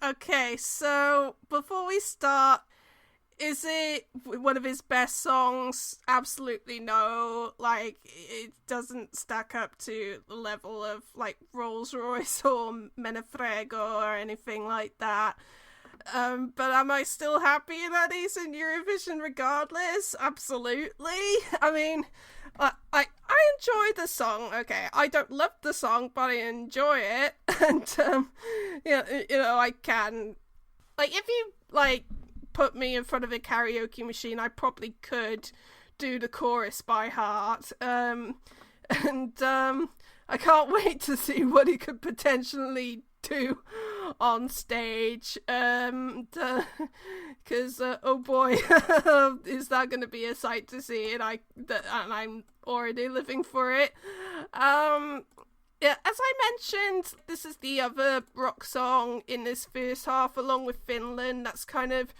Okay, so before we start, is it one of his best songs? Absolutely no. Like, it doesn't stack up to the level of, like, Rolls Royce or Menefrego or anything like that. But am I still happy that he's in Eurovision regardless? Absolutely. I mean, I enjoy the song. Okay, I don't love the song, but I enjoy it, and I can, like, if you like put me in front of a karaoke machine, I probably could do the chorus by heart. And I can't wait to see what he could potentially do on stage, because oh boy, is that going to be a sight to see, and I'm already living for it. Yeah, as I mentioned, this is the other rock song in this first half, along with Finland, that's kind of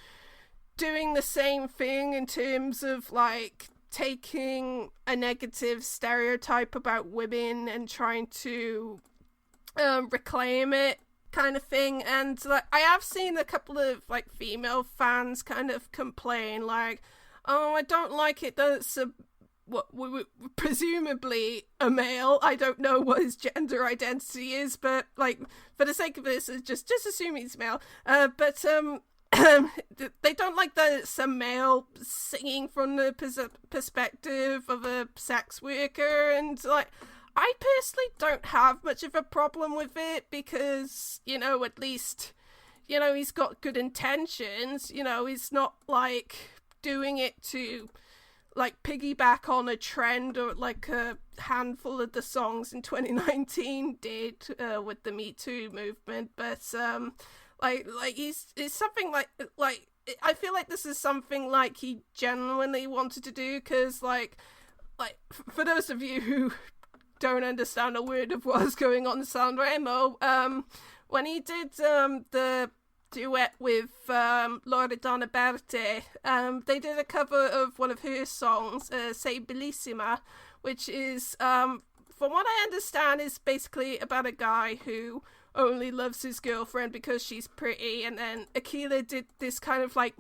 doing the same thing in terms of, like, taking a negative stereotype about women and trying to reclaim it, kind of thing. And like, I have seen a couple of, like, female fans kind of complain, like, oh, I don't like it that it's presumably a male. I don't know what his gender identity is, but, like, for the sake of this, just assume he's male. But they don't like that it's a male singing from the perspective of a sex worker, and, like, I personally don't have much of a problem with it because, at least, he's got good intentions. He's not, like, doing it to, like, piggyback on a trend or, like, a handful of the songs in 2019 did with the Me Too movement. But, like he's something like, I feel like this is something, like, he genuinely wanted to do, because, like, for those of you who don't understand a word of what's going on in Sanremo, when he did the duet with Lauro, they did a cover of one of her songs, Sei Bellissima, which is, from what I understand, is basically about a guy who only loves his girlfriend because she's pretty. And then Achille did this kind of, like,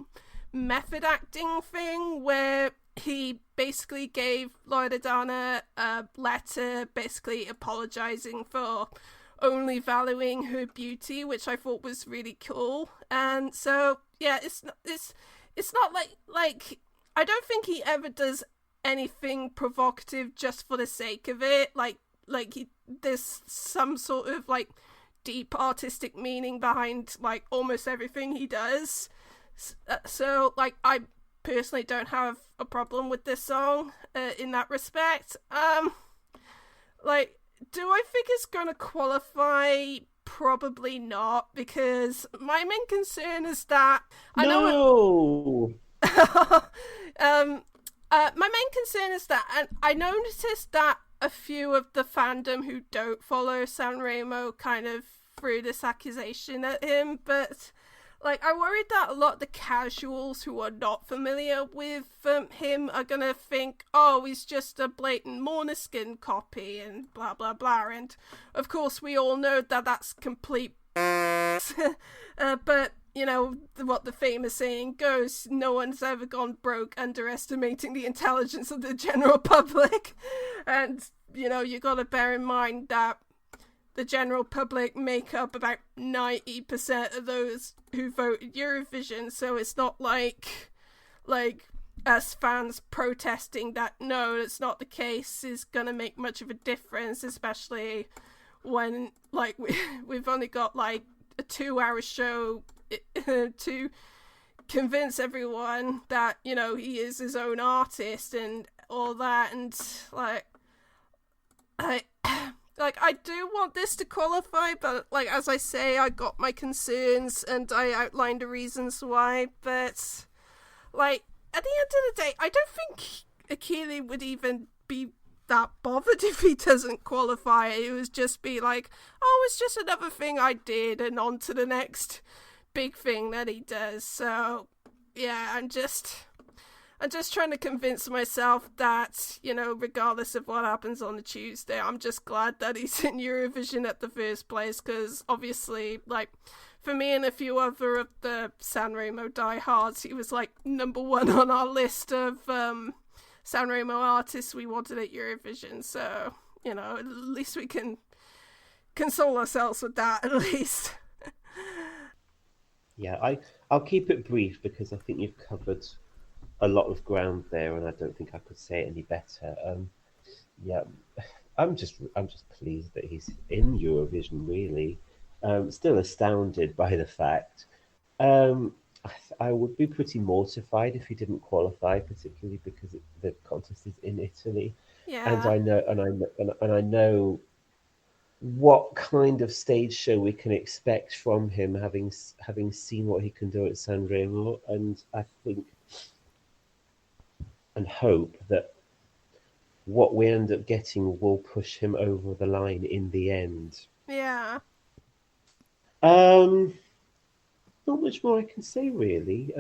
method acting thing where he basically gave Loredana a letter basically apologizing for only valuing her beauty, which I thought was really cool. And so, yeah, it's not like I don't think he ever does anything provocative just for the sake of it. There's some sort of, like, deep artistic meaning behind, like, almost everything he does. So, like, I personally don't have a problem with this song in that respect. Like, do I think it's gonna qualify? Probably not, because my main concern is that my main concern is that, and I noticed that a few of the fandom who don't follow Sanremo kind of threw this accusation at him, but, like, I worried that a lot of the casuals who are not familiar with him are gonna think, oh, he's just a blatant Måneskin copy and blah blah blah, and of course we all know that that's complete but, what the famous saying goes, no one's ever gone broke underestimating the intelligence of the general public. And, you gotta bear in mind that the general public make up about 90% of those who vote Eurovision, so it's not like us fans protesting that no, it's not the case is gonna make much of a difference, especially when, like, we've only got, like, a 2-hour show to convince everyone that, he is his own artist and all that. And, like, I do want this to qualify, but, like, as I say, I got my concerns and I outlined the reasons why. But, like, at the end of the day, I don't think Achille would even be that bothered if he doesn't qualify. It would just be like, oh, it's just another thing I did, and on to the next big thing that he does. So, yeah, I'm just trying to convince myself that, regardless of what happens on the Tuesday, I'm just glad that he's in Eurovision at the first place, because obviously, like, for me and a few other of the Sanremo diehards, he was, like, number one on our list of Sanremo artists we wanted at Eurovision, so, at least we can console ourselves with that, at least. Yeah, I'll keep it brief because I think you've covered a lot of ground there, and I don't think I could say it any better. Yeah, I'm just pleased that he's in Eurovision. Really, still astounded by the fact. I would be pretty mortified if he didn't qualify, particularly because the contest is in Italy, and Yeah. I know what kind of stage show we can expect from him, having seen what he can do at Sanremo, and I think and hope that what we end up getting will push him over the line in the end. Yeah. Um, Not much more I can say really.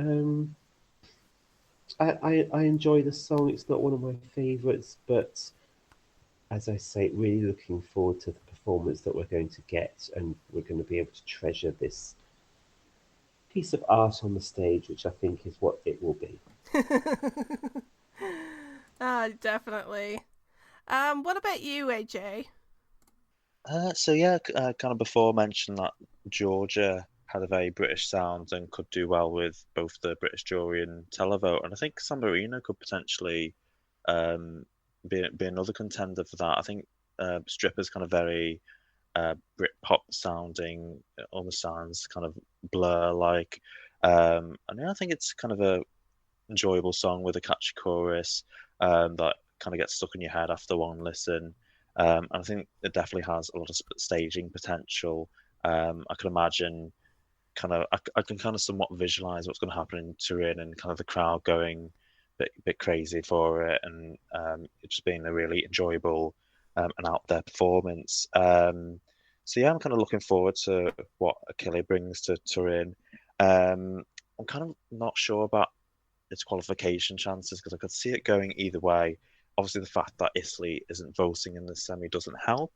I enjoy the song. It's not one of my favourites, but as I say, really looking forward to the performance that we're going to get, and we're going to be able to treasure this piece of art on the stage, which I think is what it will be. Definitely. What about you, AJ? So yeah, kind of before mentioned that Georgia had a very British sound and could do well with both the British jury and televote, and I think San Marino could potentially um, be another contender for that. I think Stripper's kind of very Britpop sounding, it almost sounds kind of Blur like, and yeah, I think it's kind of a enjoyable song with a catchy chorus that kind of gets stuck in your head after one listen. And I think it definitely has a lot of staging potential. I can imagine I can kind of somewhat visualize what's going to happen in Turin and kind of the crowd going bit crazy for it, and it just being a really enjoyable and out there performance. So yeah, I'm kind of looking forward to what Achille brings to Turin. I'm kind of not sure about its qualification chances because I could see it going either way. Obviously, the fact that Italy isn't voting in the semi doesn't help,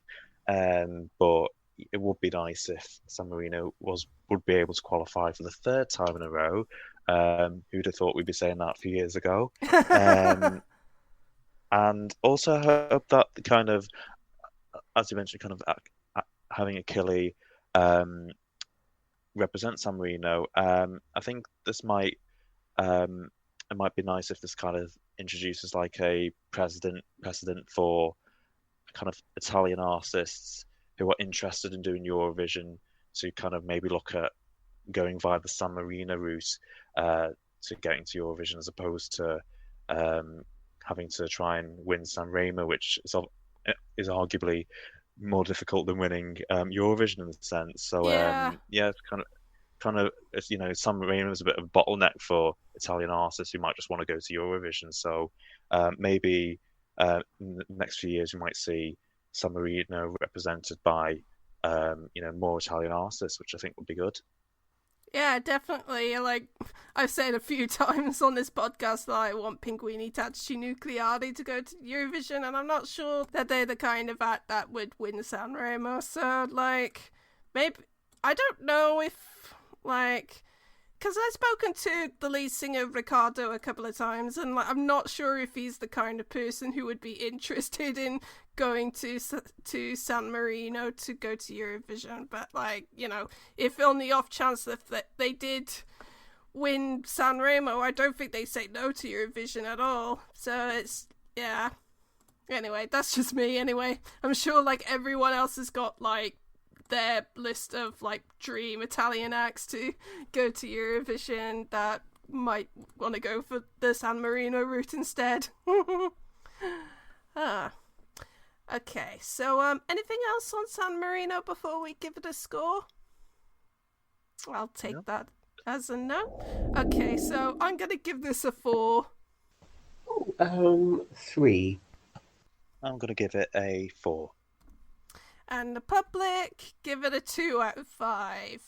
but it would be nice if San Marino would be able to qualify for the third time in a row. Who'd have thought we'd be saying that a few years ago? Um, and also I hope that the kind of, as you mentioned, kind of having Achille um, represent San Marino. I think this might it might be nice if this kind of introduces like a precedent for kind of Italian artists who are interested in doing Eurovision to kind of maybe look at going via the San Marino route to getting to Eurovision as opposed to having to try and win San Remo, which is arguably more difficult than winning Eurovision in a sense. So Yeah. yeah, it's kind of San Marino is a bit of a bottleneck for Italian artists who might just want to go to Eurovision. So maybe in the next few years we might see San Marino represented by more Italian artists, which I think would be good. Yeah, definitely. Like, I've said a few times on this podcast that I want Pinguini Tattici Nucleari to go to Eurovision, and I'm not sure that they're the kind of act that would win Sanremo. So, like, maybe, I don't know if, like, because I've spoken to the lead singer Riccardo a couple of times, and like, I'm not sure if he's the kind of person who would be interested in going to San Marino to go to Eurovision. But like, if on the off chance that they did win Sanremo, I don't think they say no to Eurovision at all. So it's yeah. Anyway, that's just me. Anyway, I'm sure like everyone else has got like their list of like dream Italian acts to go to Eurovision that might want to go for the San Marino route instead. Okay, so anything else on San Marino before we give it a score? I'll take that as a no. Okay, so I'm gonna give this a 4. 3. I'm going to give it a 4. And the public give it a 2 out of 5.